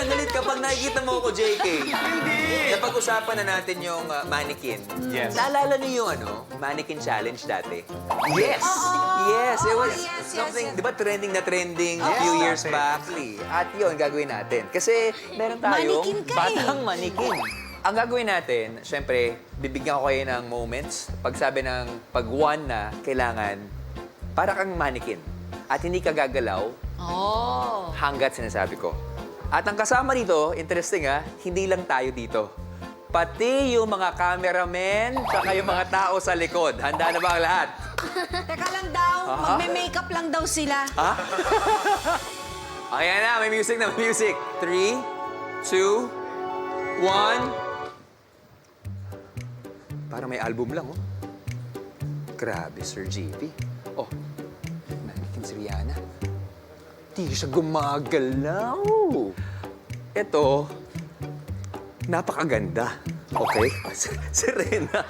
na galit kapag nakikita mo ako, JK. Hindi! Napag-usapan na natin yung mannequin. Yes. Naalala niyo yung mannequin challenge dati? Yes! Yes, it was yes, something, yes. di ba trending na trending a few years back. At yun, gagawin natin. Kasi meron tayong Mannequin ka eh. batang mannequin. Ang gagawin natin, syempre, bibigyan ko kayo ng moments. Pag sabi ng pag one na, kailangan para kang mannequin. At hindi ka gagalaw Oh. hanggat sinasabi ko. At ang kasama dito, interesting hindi lang tayo dito. Pati yung mga cameramen, saka yung mga tao sa likod. Handa na ba ang lahat? Teka lang daw, magme-makeup lang daw sila. Ha? Ayan na, may music na, may music. 3, 2, 1. Parang may album lang, Grabe, Sir JP. Oh, mannequin si Rihanna. Di siya gumagalaw. Ito, napakaganda. Okay? Serena.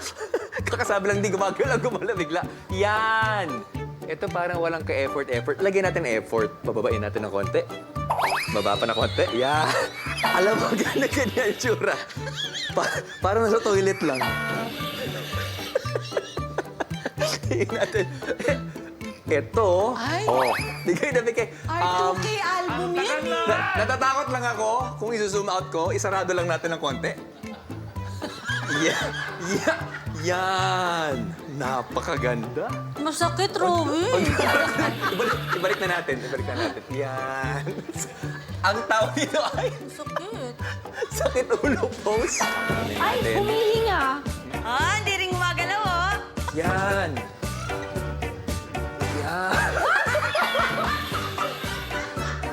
Kakasabi lang di gumagalaw, gumala bigla. Yan! Ito parang walang ka-effort. Lagyan natin ng effort. Bababain natin ng konti. Baba pa na konti. Yan! Alam mo, ganyan tsura. Parang nasa toilet lang. Tingnan natin. Ito. Ay. Bigay na bigay. R2K album yan eh. Natatakot lang ako kung i-zoom out ko, isarado lang natin ng konti. Yan. Napakaganda. Masakit, Rowie. Ibalik na natin. Yan. Ang tawag nito ay Masakit. sakit ulo pose. Ay, humihinga. Hindi rin gumagalaw, Yan. Yan.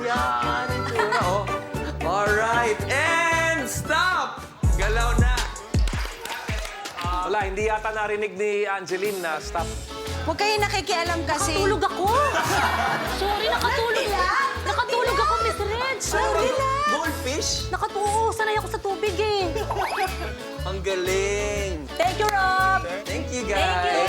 Yan ang tsura, Alright, and stop! Galaw na. Wala, hindi yata narinig ni Angeline na stop. Huwag kayo nakikialam kasi. Nakatulog ako. Sorry, nakatulog. Nakatulog ako, Miss Red. Sorry. Goldfish? Nakatuo, sanay ako sa tubig eh. Ang galing. Thank you, Rob. Thank you, Thank guys. you.